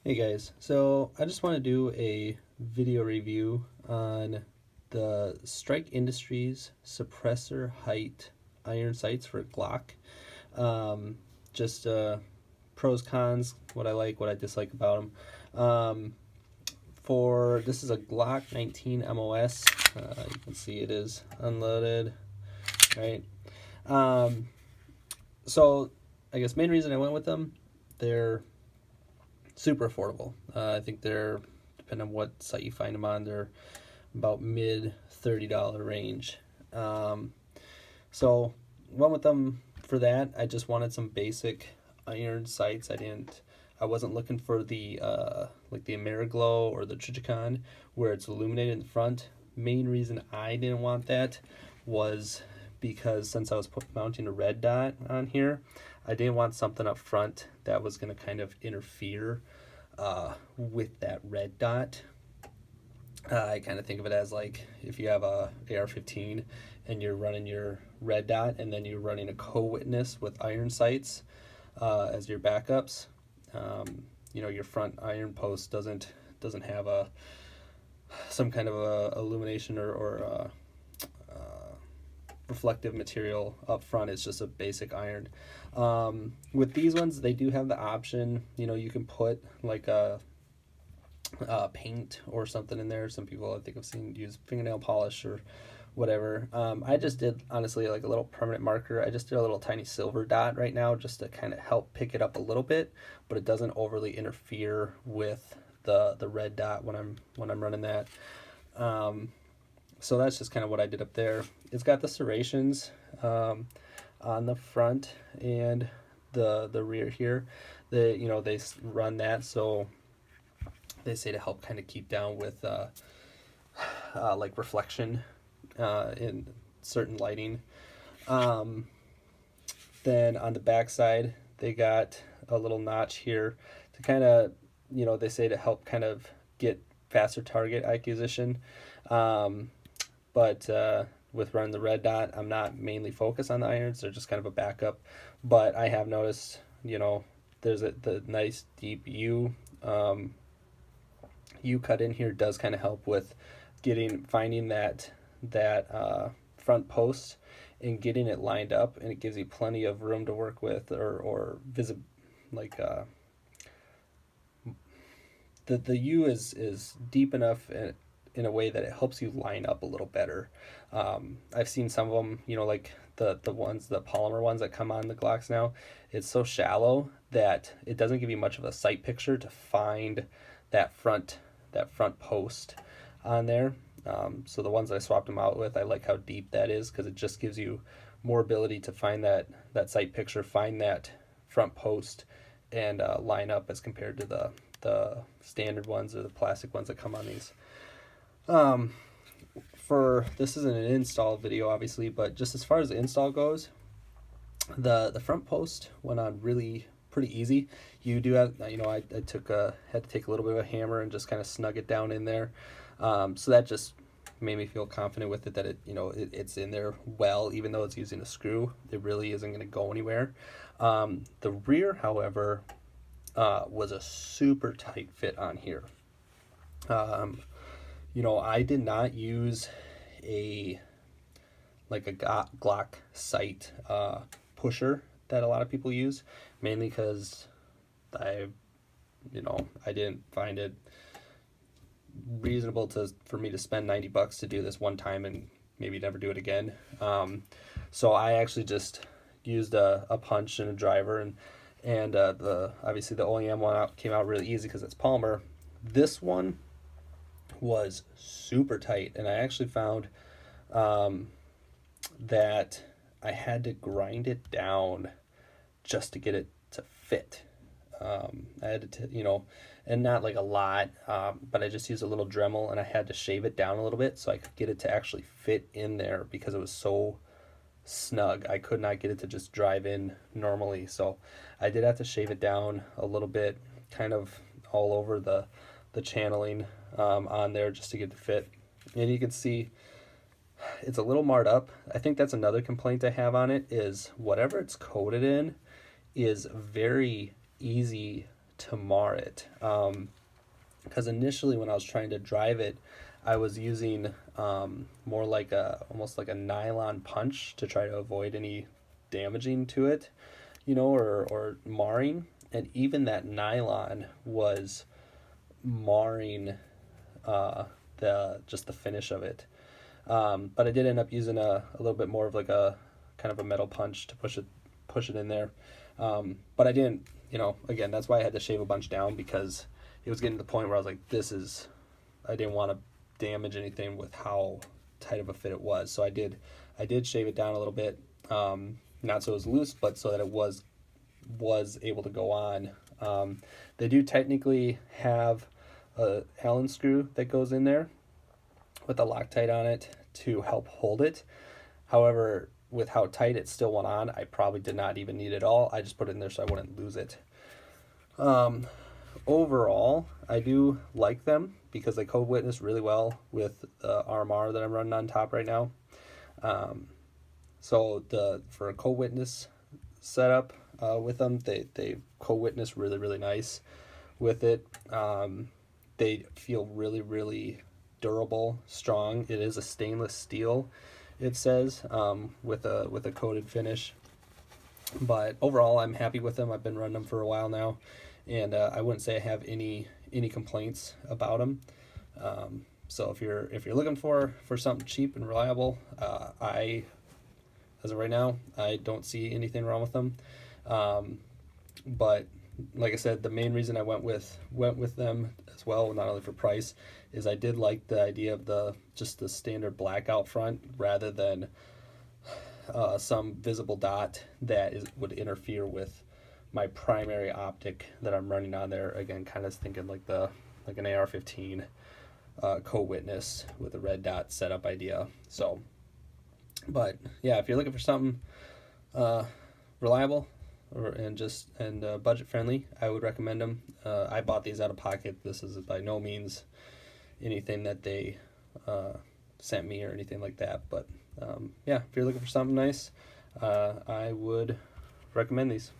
Hey guys, so I just want to do a video review on the Strike Industries Suppressor Height iron sights for Glock. Um, just pros, cons, what I like, what I dislike about them. For this is a Glock 19 MOS. You can see it is unloaded, right? So I guess main reason I went with them, they're super affordable. I think they're, depending on what site you find them on, they're about mid $30 range. So went with them for that. I just wanted some basic iron sights. I wasn't looking for the like the Ameriglow or the Trijicon where it's illuminated in the front. Main reason I didn't want that was because since I was mounting a red dot on here, I didn't want something up front that was going to kind of interfere with that red dot. I kind of think of it as like if you have a AR-15 and you're running your red dot and then you're running a co-witness with iron sights as your backups. Your front iron post doesn't have some kind of a illumination or reflective material up front. It's just a basic iron. With these ones, they do have the option, you can put like a paint or something in there. Some people I think I've seen use fingernail polish or whatever. I just did honestly like a little permanent marker. I just did a little tiny silver dot right now just to kind of help pick it up a little bit, but it doesn't overly interfere with the red dot when I'm running that. So that's just kind of what I did up there. It's got the serrations on the front and the rear here. They run that, so they say to help kind of keep down with like reflection in certain lighting. Then on the back side, they got a little notch here to kind of, they say to help kind of get faster target acquisition. But with running the red dot, I'm not mainly focused on the irons. They're just kind of a backup. But I have noticed, there's the nice deep U cut in here does kind of help with finding that front post and getting it lined up, and it gives you plenty of room to work with or visit like the U is deep enough in a way that it helps you line up a little better. I've seen some of them, like the polymer ones that come on the Glocks now. It's so shallow that it doesn't give you much of a sight picture to find that front post on there. So the ones that I swapped them out with, I like how deep that is because it just gives you more ability to find that sight picture, find that front post, and line up as compared to the standard ones or the plastic ones that come on these. For this isn't an install video obviously, but just as far as the install goes, the front post went on really pretty easy. You do have, I had to take a little bit of a hammer and just kind of snug it down in there. So that just made me feel confident with it that it's in there well, even though it's using a screw. It really isn't going to go anywhere. The rear, however, was a super tight fit on here. I did not use a Glock sight pusher that a lot of people use, mainly because I didn't find it reasonable for me to spend $90 to do this one time and maybe never do it again. So I actually just used a punch and a driver, and obviously the OEM one came out really easy because it's polymer. This one was super tight, and I actually found that I had to grind it down just to get it to fit. I had to, and not like a lot, but I just used a little Dremel, and I had to shave it down a little bit so I could get it to actually fit in there because it was so snug. I could not get it to just drive in normally, so I did have to shave it down a little bit, kind of all over the channeling on there just to get it to fit. And you can see it's a little marred up. I think that's another complaint I have on it, is whatever it's coated in is very easy to mar it. Because initially when I was trying to drive it, I was using more like almost like a nylon punch to try to avoid any damaging to it, or marring. And even that nylon was marring the finish of it. But I did end up using a little bit more of like a kind of a metal punch to push it in there. But I didn't, again, that's why I had to shave a bunch down, because it was getting to the point where I was like, I didn't want to damage anything with how tight of a fit it was. So I did shave it down a little bit, not so it was loose, but so that it was able to go on. They do technically have a Allen screw that goes in there with a Loctite on it to help hold it. However, with how tight it still went on, I probably did not even need it all. I just put it in there so I wouldn't lose it. Overall, I do like them because they code witness really well with the RMR that I'm running on top right now. So for a code witness setup with them, they code witness really, really nice with it. They feel really, really durable, strong. It is a stainless steel, it says, with a coated finish. But overall, I'm happy with them. I've been running them for a while now, and I wouldn't say I have any complaints about them. So if you're looking for something cheap and reliable, as of right now, I don't see anything wrong with them. But like I said, the main reason I went with them as well, not only for price, is I did like the idea of the standard black out front rather than some visible dot that would interfere with my primary optic that I'm running on there. Again, kind of thinking like an AR-15 co-witness with a red dot setup idea. So, but yeah, if you're looking for something reliable and budget friendly, I would recommend them. I bought these out of pocket. This is by no means anything that they sent me or anything like that. But yeah, if you're looking for something nice, I would recommend these.